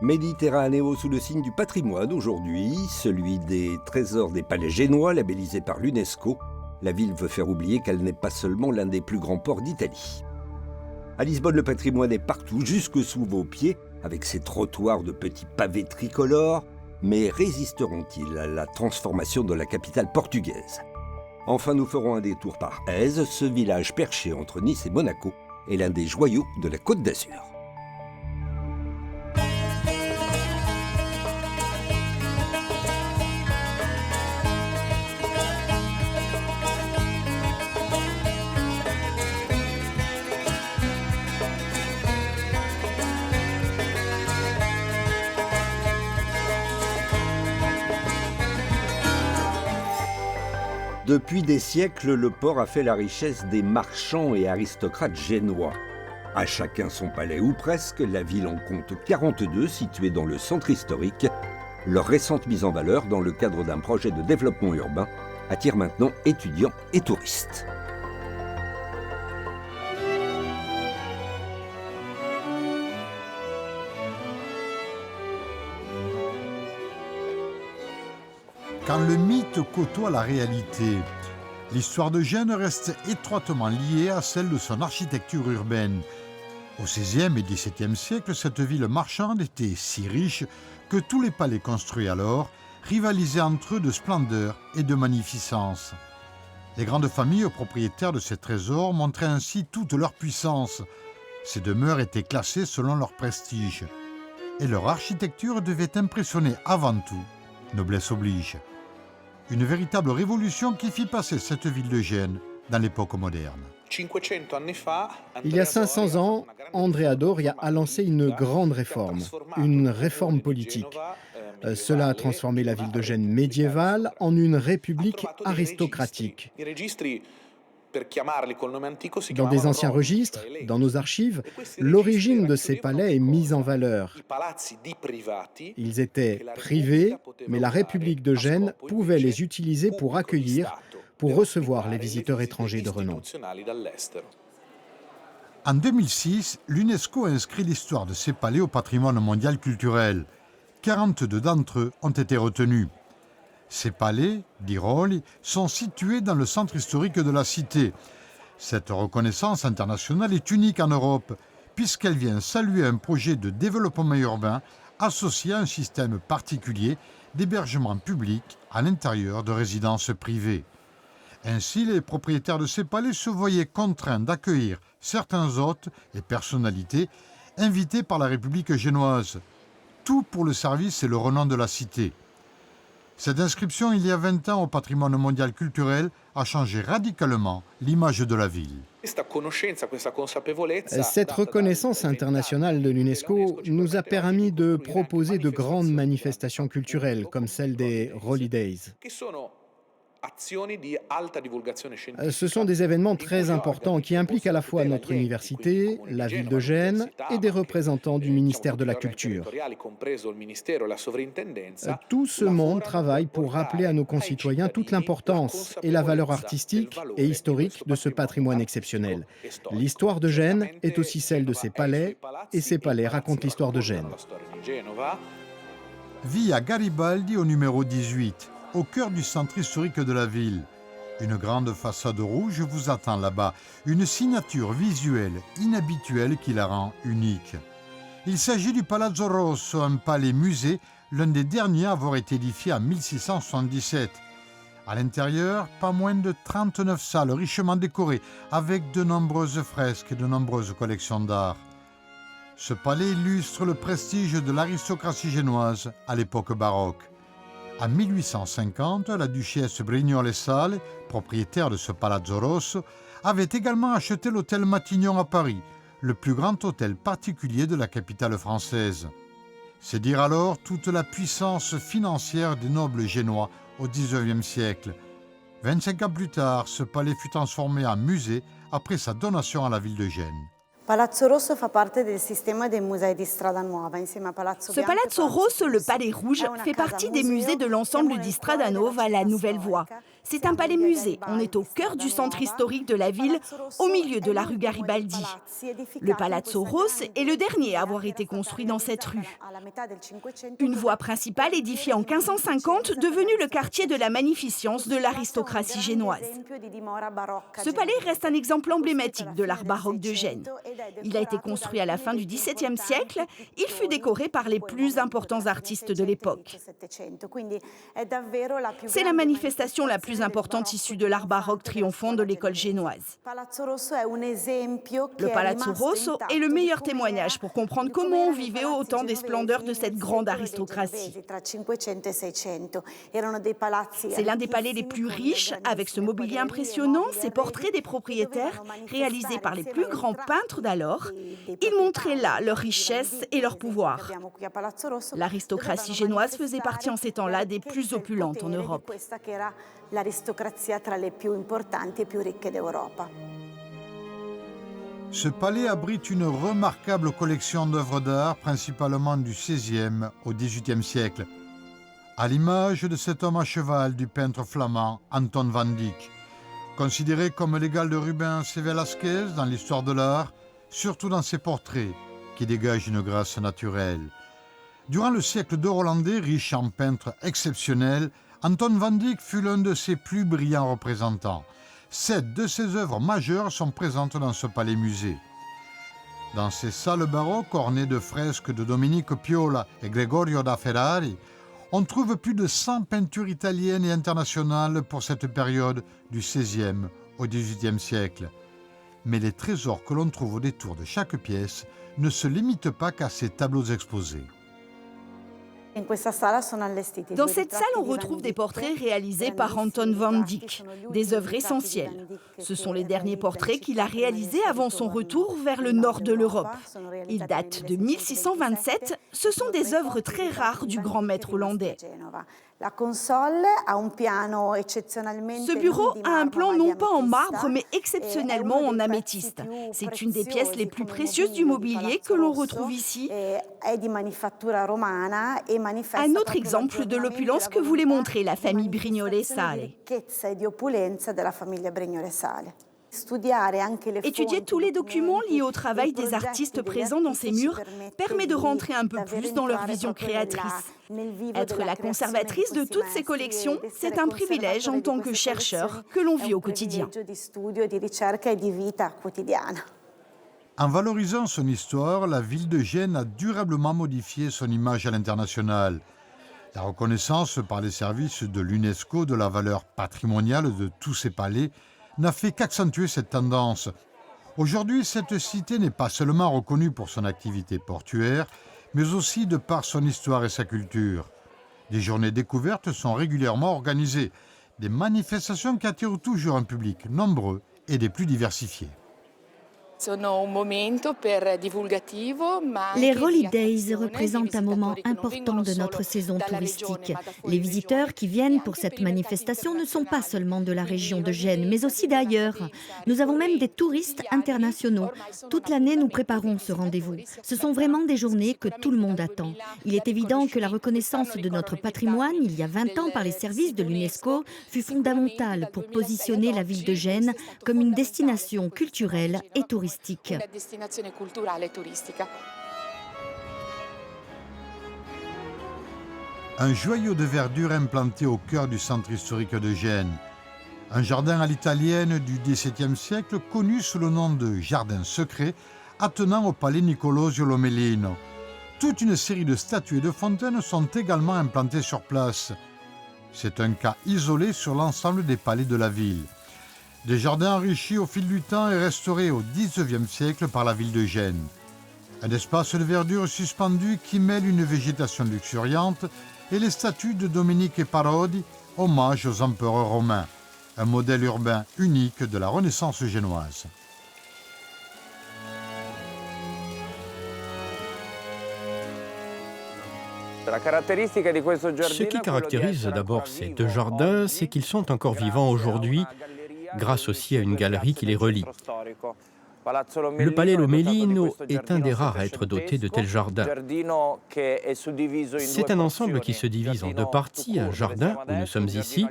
Méditerranéo sous le signe du patrimoine aujourd'hui, celui des trésors des palais génois labellisés par l'UNESCO. La ville veut faire oublier qu'elle n'est pas seulement l'un des plus grands ports d'Italie. À Lisbonne, le patrimoine est partout, jusque sous vos pieds, avec ses trottoirs de petits pavés tricolores. Mais résisteront-ils à la transformation de la capitale portugaise? Enfin, nous ferons un détour par Èze, ce village perché entre Nice et Monaco est l'un des joyaux de la Côte d'Azur. Depuis des siècles, le port a fait la richesse des marchands et aristocrates génois. À chacun son palais ou presque, la ville en compte 42 situés dans le centre historique. Leur récente mise en valeur dans le cadre d'un projet de développement urbain attire maintenant étudiants et touristes. Quand le mythe côtoie la réalité, l'histoire de Gênes reste étroitement liée à celle de son architecture urbaine. Au XVIe et XVIIe siècle, cette ville marchande était si riche que tous les palais construits alors rivalisaient entre eux de splendeur et de magnificence. Les grandes familles propriétaires de ces trésors montraient ainsi toute leur puissance. Ces demeures étaient classées selon leur prestige. Et leur architecture devait impressionner avant tout, noblesse oblige. Une véritable révolution qui fit passer cette ville de Gênes dans l'époque moderne. Il y a 500 ans, Andrea Doria a lancé une grande réforme politique. Cela a transformé la ville de Gênes médiévale en une république aristocratique. Dans des anciens registres, dans nos archives, l'origine de ces palais est mise en valeur. Ils étaient privés, mais la République de Gênes pouvait les utiliser pour accueillir, pour recevoir les visiteurs étrangers de renom. En 2006, l'UNESCO a inscrit l'histoire de ces palais au patrimoine mondial culturel. 42 d'entre eux ont été retenus. Ces palais, dit Rolli, sont situés dans le centre historique de la cité. Cette reconnaissance internationale est unique en Europe, puisqu'elle vient saluer un projet de développement urbain associé à un système particulier d'hébergement public à l'intérieur de résidences privées. Ainsi, les propriétaires de ces palais se voyaient contraints d'accueillir certains hôtes et personnalités invités par la République génoise. Tout pour le service et le renom de la cité. Cette inscription, il y a 20 ans, au patrimoine mondial culturel, a changé radicalement l'image de la ville. Cette reconnaissance internationale de l'UNESCO nous a permis de proposer de grandes manifestations culturelles, comme celle des Holidays. Ce sont des événements très importants qui impliquent à la fois notre université, la ville de Gênes et des représentants du ministère de la Culture. Tout ce monde travaille pour rappeler à nos concitoyens toute l'importance et la valeur artistique et historique de ce patrimoine exceptionnel. L'histoire de Gênes est aussi celle de ses palais, et ces palais racontent l'histoire de Gênes. Via Garibaldi au numéro 18. Au cœur du centre historique de la ville. Une grande façade rouge vous attend là-bas, une signature visuelle inhabituelle qui la rend unique. Il s'agit du Palazzo Rosso, un palais-musée, l'un des derniers à avoir été édifié en 1677. À l'intérieur, pas moins de 39 salles richement décorées, avec de nombreuses fresques et de nombreuses collections d'art. Ce palais illustre le prestige de l'aristocratie génoise à l'époque baroque. En 1850, la duchesse Brignole-Sale, propriétaire de ce Palazzo Rosso, avait également acheté l'hôtel Matignon à Paris, le plus grand hôtel particulier de la capitale française. C'est dire alors toute la puissance financière des nobles génois au XIXe siècle. 25 ans plus tard, ce palais fut transformé en musée après sa donation à la ville de Gênes. Ce Palazzo Rosso, le Palais Rouge, fait partie des musées de l'ensemble di Strada Nuova, la Nouvelle Voie. C'est un palais-musée. On est au cœur du centre historique de la ville, au milieu de la rue Garibaldi. Le Palazzo Rosse est le dernier à avoir été construit dans cette rue. Une voie principale édifiée en 1550, devenue le quartier de la magnificence de l'aristocratie génoise. Ce palais reste un exemple emblématique de l'art baroque de Gênes. Il a été construit à la fin du XVIIe siècle. Il fut décoré par les plus importants artistes de l'époque. C'est la manifestation la plus importante issue de l'art baroque triomphant de l'école génoise. Le Palazzo Rosso est le meilleur témoignage pour comprendre comment on vivait au temps des splendeurs de cette grande aristocratie. C'est l'un des palais les plus riches, avec ce mobilier impressionnant, ces portraits des propriétaires, réalisés par les plus grands peintres d'alors. Ils montraient là leur richesse et leur pouvoir. L'aristocratie génoise faisait partie en ces temps-là des plus opulentes en Europe. Ce palais abrite une remarquable collection d'œuvres d'art, principalement du XVIe au XVIIIe siècle, à l'image de cet homme à cheval du peintre flamand Anton van Dyck, considéré comme l'égal de Rubens et Velázquez dans l'histoire de l'art, surtout dans ses portraits, qui dégagent une grâce naturelle. Durant le siècle d'or hollandais, riche en peintres exceptionnels, Anton van Dyck fut l'un de ses plus brillants représentants. 7 de ses œuvres majeures sont présentes dans ce palais-musée. Dans ces salles baroques ornées de fresques de Domenico Piola et Gregorio da Ferrari, on trouve plus de 100 peintures italiennes et internationales pour cette période du XVIe au XVIIIe siècle. Mais les trésors que l'on trouve au détour de chaque pièce ne se limitent pas qu'à ces tableaux exposés. Dans cette salle, on retrouve des portraits réalisés par Anton van Dyck, des œuvres essentielles. Ce sont les derniers portraits qu'il a réalisés avant son retour vers le nord de l'Europe. Ils datent de 1627. Ce sont des œuvres très rares du grand maître hollandais. Ce bureau a un plan non pas en marbre, mais exceptionnellement en améthyste. C'est une des pièces les plus précieuses du mobilier que l'on retrouve ici. Un autre exemple de l'opulence que voulait montrer la famille Brignole-Sale. Étudier tous les documents liés au travail des artistes présents dans ces murs permet de rentrer un peu plus dans leur vision créatrice. Être la conservatrice de toutes ces collections, c'est un privilège en tant que chercheur que l'on vit au quotidien. En valorisant son histoire, la ville de Gênes a durablement modifié son image à l'international. La reconnaissance par les services de l'UNESCO de la valeur patrimoniale de tous ces palais n'a fait qu'accentuer cette tendance. Aujourd'hui, cette cité n'est pas seulement reconnue pour son activité portuaire, mais aussi de par son histoire et sa culture. Des journées découvertes sont régulièrement organisées, des manifestations qui attirent toujours un public nombreux et des plus diversifiés. Les Holidays représentent un moment important de notre saison touristique. Les visiteurs qui viennent pour cette manifestation ne sont pas seulement de la région de Gênes, mais aussi d'ailleurs. Nous avons même des touristes internationaux. Toute l'année, nous préparons ce rendez-vous. Ce sont vraiment des journées que tout le monde attend. Il est évident que la reconnaissance de notre patrimoine, il y a 20 ans par les services de l'UNESCO, fut fondamentale pour positionner la ville de Gênes comme une destination culturelle et touristique. Un joyau de verdure implanté au cœur du centre historique de Gênes. Un jardin à l'italienne du XVIIe siècle connu sous le nom de jardin secret, attenant au palais Nicolosio Lomellino. Toute une série de statues et de fontaines sont également implantées sur place. C'est un cas isolé sur l'ensemble des palais de la ville. Des jardins enrichis au fil du temps et restaurés au XIXe siècle par la ville de Gênes. Un espace de verdure suspendu qui mêle une végétation luxuriante et les statues de Domenico Parodi, hommage aux empereurs romains. Un modèle urbain unique de la Renaissance génoise. Ce qui caractérise d'abord ces deux jardins, c'est qu'ils sont encore vivants aujourd'hui, grâce aussi à une galerie qui les relie. Le palais Lomellino est un des rares à être doté de tels jardins. C'est un ensemble qui se divise en deux parties, un jardin, où nous sommes ici,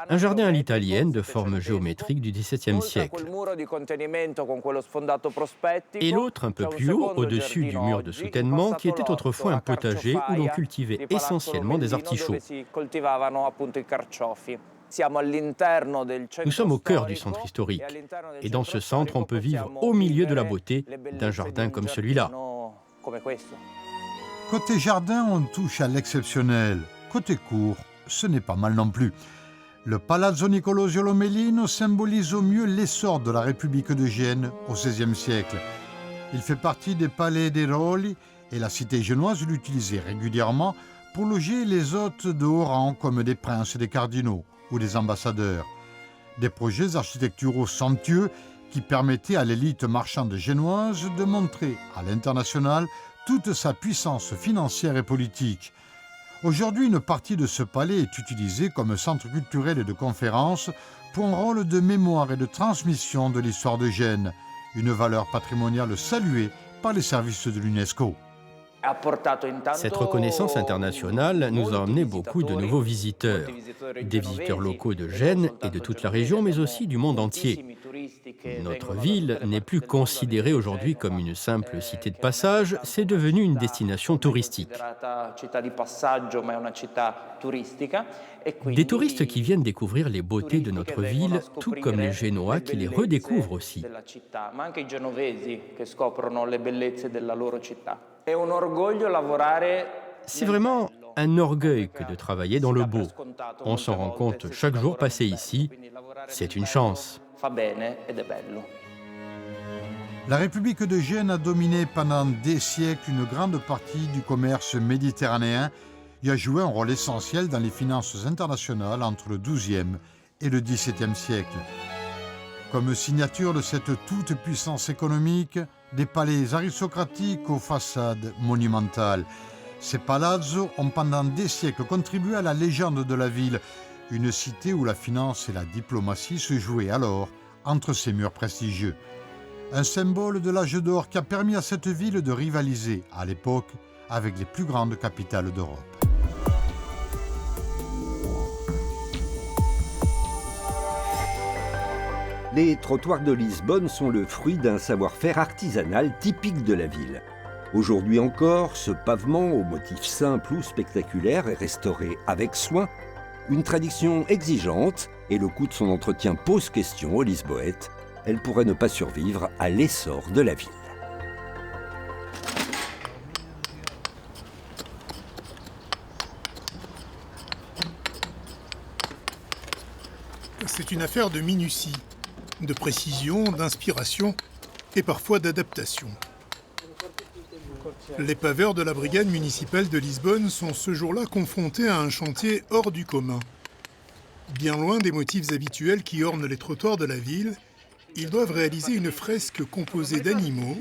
un jardin à l'italienne de forme géométrique du XVIIe siècle. Et l'autre un peu plus haut, au-dessus du mur de soutènement, qui était autrefois un potager où l'on cultivait essentiellement des artichauts. Nous sommes au cœur du centre historique. Et dans ce centre, on peut vivre au milieu de la beauté d'un jardin comme celui-là. Côté jardin, on touche à l'exceptionnel. Côté cour, ce n'est pas mal non plus. Le Palazzo Nicolosio Lomellino symbolise au mieux l'essor de la République de Gênes au XVIe siècle. Il fait partie des palais dei Roli et la cité génoise l'utilisait régulièrement pour loger les hôtes de haut rang comme des princes et des cardinaux ou des ambassadeurs. Des projets architecturaux somptueux qui permettaient à l'élite marchande génoise de montrer à l'international toute sa puissance financière et politique. Aujourd'hui, une partie de ce palais est utilisée comme centre culturel et de conférences pour un rôle de mémoire et de transmission de l'histoire de Gênes, une valeur patrimoniale saluée par les services de l'UNESCO. Cette reconnaissance internationale nous a emmené beaucoup de nouveaux visiteurs, des visiteurs locaux de Gênes et de toute la région, mais aussi du monde entier. Notre ville n'est plus considérée aujourd'hui comme une simple cité de passage, c'est devenu une destination touristique. Des touristes qui viennent découvrir les beautés de notre ville, tout comme les Génois qui les redécouvrent aussi. C'est vraiment un orgueil que de travailler dans le beau. On s'en rend compte chaque jour passé ici. C'est une chance. La République de Gênes a dominé pendant des siècles une grande partie du commerce méditerranéen et a joué un rôle essentiel dans les finances internationales entre le XIIe et le XVIIe siècle. Comme signature de cette toute-puissance économique, des palais aristocratiques aux façades monumentales. Ces palazzos ont pendant des siècles contribué à la légende de la ville, une cité où la finance et la diplomatie se jouaient alors entre ces murs prestigieux. Un symbole de l'âge d'or qui a permis à cette ville de rivaliser, à l'époque, avec les plus grandes capitales d'Europe. Les trottoirs de Lisbonne sont le fruit d'un savoir-faire artisanal typique de la ville. Aujourd'hui encore, ce pavement au motif simple ou spectaculaire est restauré avec soin, une tradition exigeante, et le coût de son entretien pose question aux Lisboètes. Elle pourrait ne pas survivre à l'essor de la ville. C'est une affaire de minutie, de précision, d'inspiration et parfois d'adaptation. Les paveurs de la brigade municipale de Lisbonne sont ce jour-là confrontés à un chantier hors du commun. Bien loin des motifs habituels qui ornent les trottoirs de la ville, ils doivent réaliser une fresque composée d'animaux.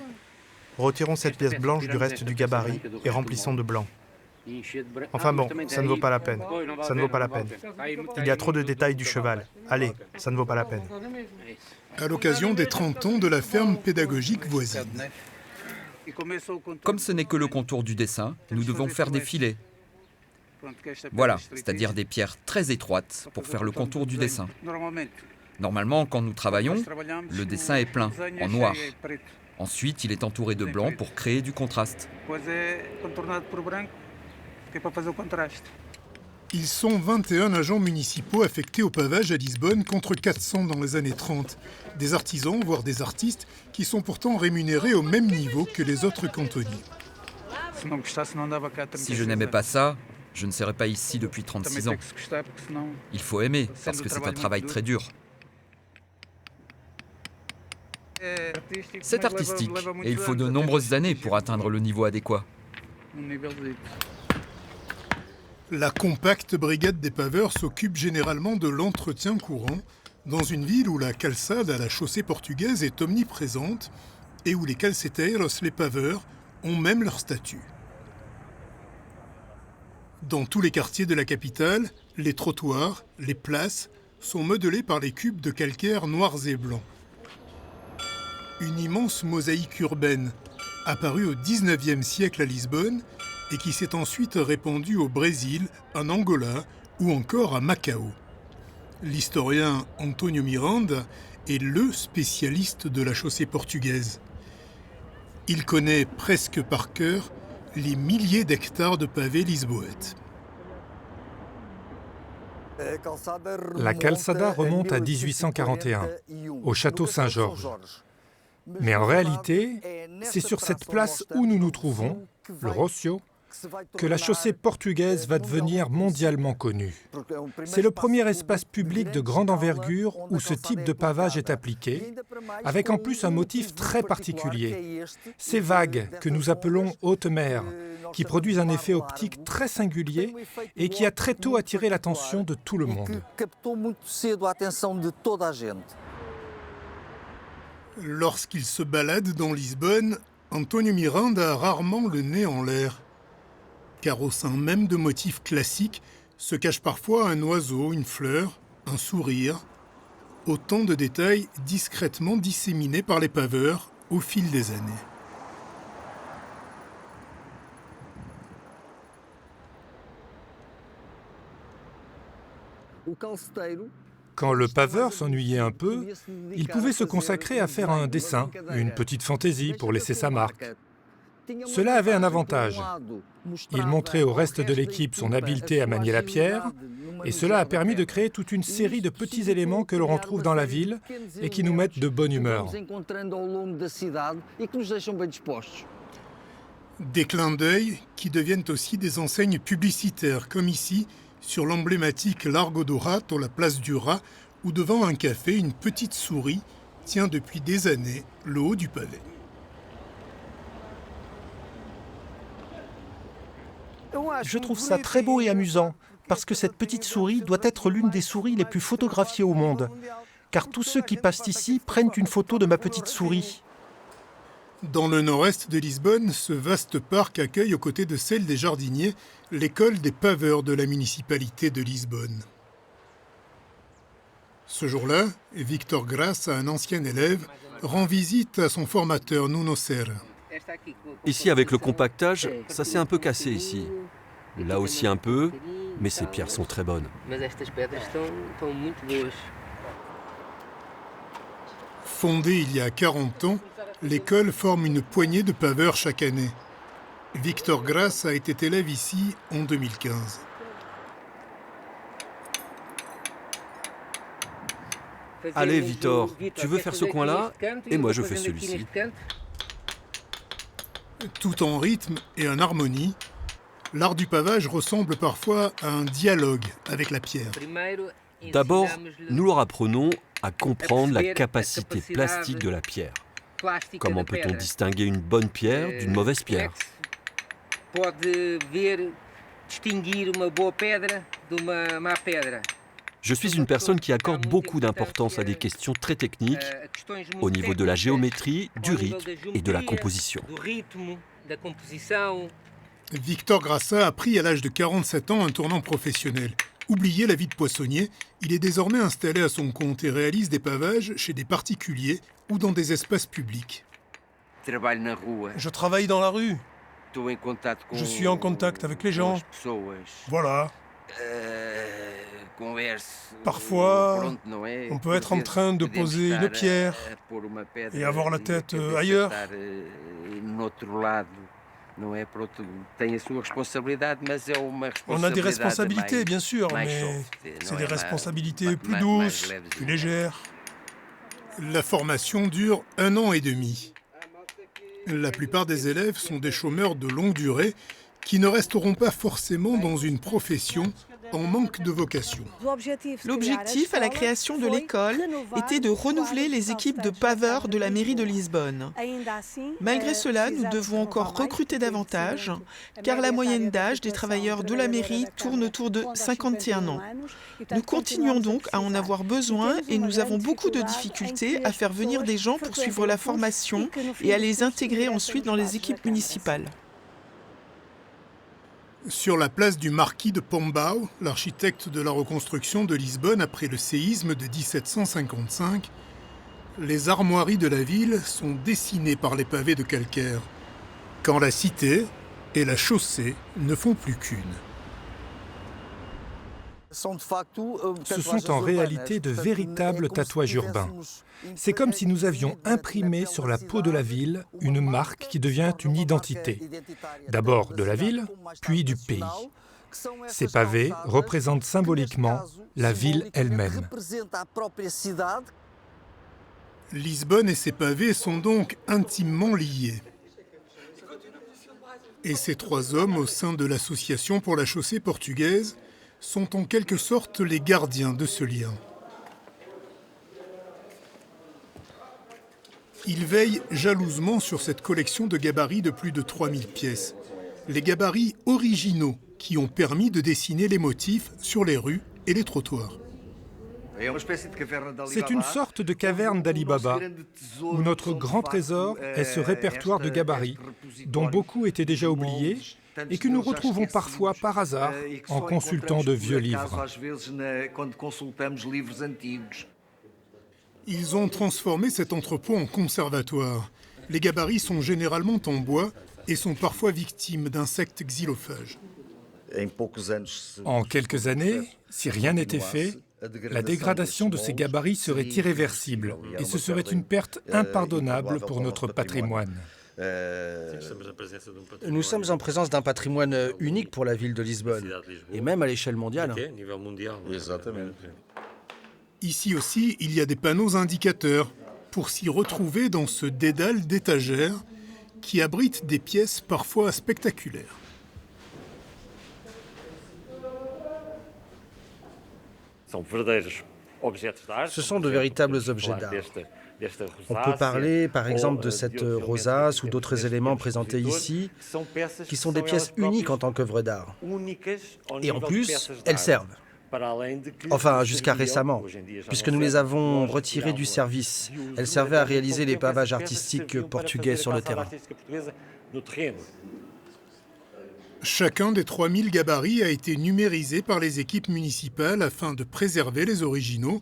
Retirons cette pièce blanche du reste du gabarit et remplissons de blanc. Enfin bon, ça ne vaut pas la peine. Ça ne vaut pas la peine. Il y a trop de détails du cheval. Allez, ça ne vaut pas la peine. À l'occasion des 30 ans de la ferme pédagogique voisine. Comme ce n'est que le contour du dessin, nous devons faire des filets. Voilà, c'est-à-dire des pierres très étroites pour faire le contour du dessin. Normalement, quand nous travaillons, le dessin est plein, en noir. Ensuite, il est entouré de blanc pour créer du contraste. Ils sont 21 agents municipaux affectés au pavage à Lisbonne contre 400 dans les années 30. Des artisans, voire des artistes, qui sont pourtant rémunérés au même niveau que les autres cantonniers. Si je n'aimais pas ça, je ne serais pas ici depuis 36 ans. Il faut aimer, parce que c'est un travail très dur. C'est artistique, et il faut de nombreuses années pour atteindre le niveau adéquat. La compacte brigade des paveurs s'occupe généralement de l'entretien courant, dans une ville où la calçade à la chaussée portugaise est omniprésente et où les calceteiros, les paveurs, ont même leur statut. Dans tous les quartiers de la capitale, les trottoirs, les places sont modelés par les cubes de calcaire noirs et blancs. une immense mosaïque urbaine, apparue au XIXe siècle à Lisbonne et qui s'est ensuite répandue au Brésil, en Angola ou encore à Macao. L'historien Antonio Miranda est le spécialiste de la chaussée portugaise. Il connaît presque par cœur les milliers d'hectares de pavés lisboètes. La calçada remonte à 1841, au château Saint-Georges. Mais en réalité, c'est sur cette place où nous nous trouvons, le Rocio, que la chaussée portugaise va devenir mondialement connue. C'est le premier espace public de grande envergure où ce type de pavage est appliqué, avec en plus un motif très particulier. Ces vagues, que nous appelons haute mer, qui produisent un effet optique très singulier et qui a très tôt attiré l'attention de tout le monde. Lorsqu'il se balade dans Lisbonne, Antonio Miranda a rarement le nez en l'air. Car au sein même de motifs classiques se cache parfois un oiseau, une fleur, un sourire, autant de détails discrètement disséminés par les paveurs au fil des années. Quand le paveur s'ennuyait un peu, il pouvait se consacrer à faire un dessin, une petite fantaisie pour laisser sa marque. Cela avait un avantage. Il montrait au reste de l'équipe son habileté à manier la pierre, et cela a permis de créer toute une série de petits éléments que l'on retrouve dans la ville et qui nous mettent de bonne humeur. Des clins d'œil qui deviennent aussi des enseignes publicitaires, comme ici, sur l'emblématique Largo do Rato, la place du rat, où devant un café, une petite souris tient depuis des années le haut du pavé. Je trouve ça très beau et amusant, parce que cette petite souris doit être l'une des souris les plus photographiées au monde. Car tous ceux qui passent ici prennent une photo de ma petite souris. Dans le nord-est de Lisbonne, ce vaste parc accueille aux côtés de celle des jardiniers l'école des paveurs de la municipalité de Lisbonne. Ce jour-là, Victor Graça, un ancien élève, rend visite à son formateur Nuno Serra. Ici, avec le compactage, ça s'est un peu cassé ici. Là aussi un peu, mais ces pierres sont très bonnes. Fondée il y a 40 ans, l'école forme une poignée de paveurs chaque année. Victor Graça a été élève ici en 2015. Allez, Victor, tu veux faire ce coin-là, et moi je fais celui-ci. Tout en rythme et en harmonie, l'art du pavage ressemble parfois à un dialogue avec la pierre. D'abord, nous leur apprenons à comprendre la capacité plastique de la pierre. Comment peut-on distinguer une bonne pierre d'une mauvaise pierre? Je suis une personne qui accorde beaucoup d'importance à des questions très techniques au niveau de la géométrie, du rythme et de la composition. Victor Graça a pris à l'âge de 47 ans un tournant professionnel. Oublié la vie de poissonnier, il est désormais installé à son compte et réalise des pavages chez des particuliers ou dans des espaces publics. Je travaille dans la rue. Je suis en contact avec les gens. Voilà. Parfois, on peut être en train de poser une pierre et avoir la tête ailleurs. On a des responsabilités, bien sûr, mais c'est des responsabilités plus douces, plus légères. La formation dure 1 an et demi. La plupart des élèves sont des chômeurs de longue durée qui ne resteront pas forcément dans une profession en manque de vocation. L'objectif à la création de l'école était de renouveler les équipes de paveurs de la mairie de Lisbonne. Malgré cela, nous devons encore recruter davantage, car la moyenne d'âge des travailleurs de la mairie tourne autour de 51 ans. Nous continuons donc à en avoir besoin et nous avons beaucoup de difficultés à faire venir des gens pour suivre la formation et à les intégrer ensuite dans les équipes municipales. Sur la place du marquis de Pombal, l'architecte de la reconstruction de Lisbonne après le séisme de 1755, les armoiries de la ville sont dessinées par les pavés de calcaire, quand la cité et la chaussée ne font plus qu'une. Ce sont en réalité de véritables tatouages urbains. C'est comme si nous avions imprimé sur la peau de la ville une marque qui devient une identité. D'abord de la ville, puis du pays. Ces pavés représentent symboliquement la ville elle-même. Lisbonne et ses pavés sont donc intimement liés. Et ces trois hommes au sein de l'Association pour la chaussée portugaise sont en quelque sorte les gardiens de ce lien. Ils veillent jalousement sur cette collection de gabarits de plus de 3000 pièces. Les gabarits originaux qui ont permis de dessiner les motifs sur les rues et les trottoirs. C'est une sorte de caverne d'Ali Baba, où notre grand trésor est ce répertoire de gabarits, dont beaucoup étaient déjà oubliés, et que nous retrouvons parfois par hasard en consultant de vieux livres. Ils ont transformé cet entrepôt en conservatoire. Les gabarits sont généralement en bois et sont parfois victimes d'insectes xylophages. En quelques années, si rien n'était fait, la dégradation de ces gabarits serait irréversible et ce serait une perte impardonnable pour notre patrimoine. Nous sommes en présence d'un patrimoine unique pour la ville de Lisbonne, et même à l'échelle mondiale. Ici aussi, il y a des panneaux indicateurs pour s'y retrouver dans ce dédale d'étagères qui abrite des pièces parfois spectaculaires. Ce sont de véritables objets d'art. On peut parler par exemple de cette rosace ou d'autres éléments présentés ici, qui sont des pièces uniques en tant qu'œuvre d'art. Et en plus, elles servent. Enfin, jusqu'à récemment, puisque nous les avons retirées du service. Elles servaient à réaliser les pavages artistiques portugais sur le terrain. Chacun des 3000 gabarits a été numérisé par les équipes municipales afin de préserver les originaux.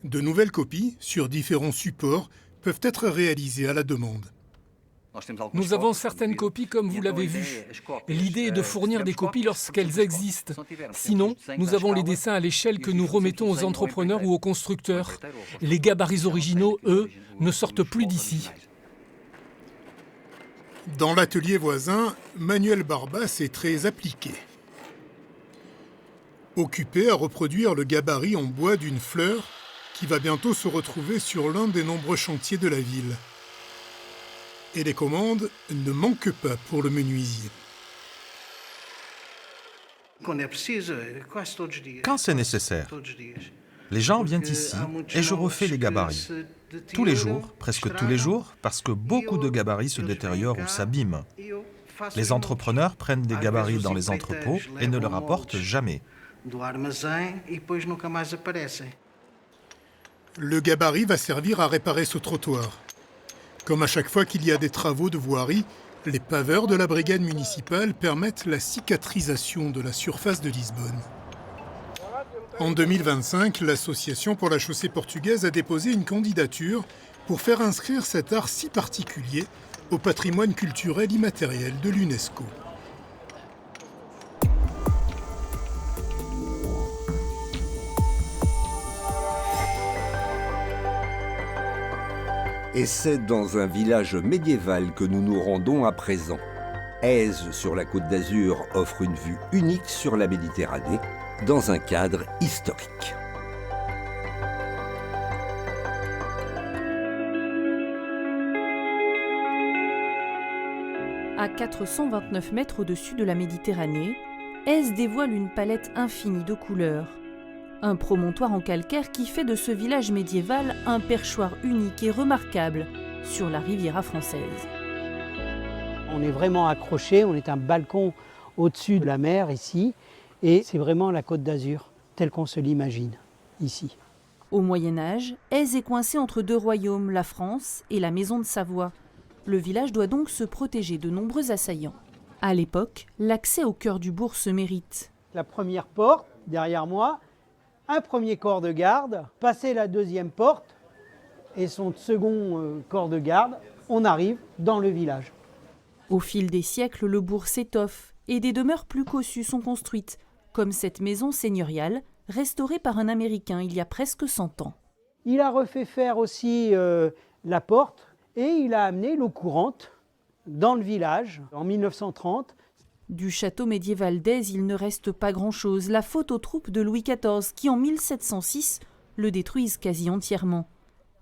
De nouvelles copies, sur différents supports, peuvent être réalisées à la demande. Nous avons certaines copies comme vous l'avez vu. L'idée est de fournir des copies lorsqu'elles existent. Sinon, nous avons les dessins à l'échelle que nous remettons aux entrepreneurs ou aux constructeurs. Les gabarits originaux, eux, ne sortent plus d'ici. Dans l'atelier voisin, Manuel Barbas est très appliqué. Occupé à reproduire le gabarit en bois d'une fleur qui va bientôt se retrouver sur l'un des nombreux chantiers de la ville. Et les commandes ne manquent pas pour le menuisier. Quand c'est nécessaire, les gens viennent ici et je refais les gabarits. Tous les jours, presque tous les jours, parce que beaucoup de gabarits se détériorent ou s'abîment. Les entrepreneurs prennent des gabarits dans les entrepôts et ne le rapportent jamais. Le gabarit va servir à réparer ce trottoir. Comme à chaque fois qu'il y a des travaux de voirie, les paveurs de la brigade municipale permettent la cicatrisation de la surface de Lisbonne. En 2025, l'Association pour la chaussée portugaise a déposé une candidature pour faire inscrire cet art si particulier au patrimoine culturel immatériel de l'UNESCO. Et c'est dans un village médiéval que nous nous rendons à présent. Èze, sur la Côte d'Azur, offre une vue unique sur la Méditerranée, dans un cadre historique. À 429 mètres au-dessus de la Méditerranée, Èze dévoile une palette infinie de couleurs. Un promontoire en calcaire qui fait de ce village médiéval un perchoir unique et remarquable sur la Riviera française. On est vraiment accroché, on est un balcon au-dessus de la mer ici, et c'est vraiment la Côte d'Azur, telle qu'on se l'imagine ici. Au Moyen-Âge, Èze est coincé entre deux royaumes, la France et la Maison de Savoie. Le village doit donc se protéger de nombreux assaillants. À l'époque, l'accès au cœur du bourg se mérite. La première porte, derrière moi, un premier corps de garde, passer la deuxième porte, et son second corps de garde, on arrive dans le village. Au fil des siècles, le bourg s'étoffe et des demeures plus cossues sont construites, comme cette maison seigneuriale, restaurée par un Américain il y a presque 100 ans. Il a refait faire aussi la porte et il a amené l'eau courante dans le village en 1930. Du château médiéval d'Èze, il ne reste pas grand-chose. La faute aux troupes de Louis XIV qui, en 1706, le détruisent quasi entièrement.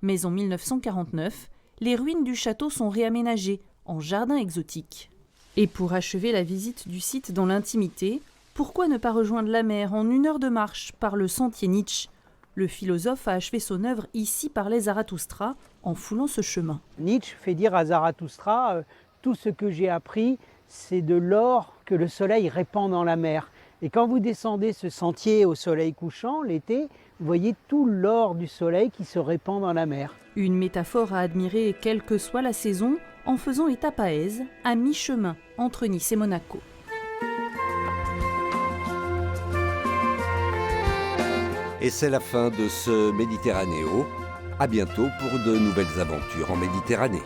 Mais en 1949, les ruines du château sont réaménagées en jardin exotique. Et pour achever la visite du site dans l'intimité, pourquoi ne pas rejoindre la mer en 1 heure de marche par le sentier Nietzsche? Le philosophe a achevé son œuvre ici parlait Zarathustra en foulant ce chemin. Nietzsche fait dire à Zarathustra tout ce que j'ai appris, c'est de l'or que le soleil répand dans la mer. Et quand vous descendez ce sentier au soleil couchant, l'été, vous voyez tout l'or du soleil qui se répand dans la mer. Une métaphore à admirer quelle que soit la saison, en faisant étape à Èze, à mi-chemin entre Nice et Monaco. Et c'est la fin de ce Méditerranéo. À bientôt pour de nouvelles aventures en Méditerranée.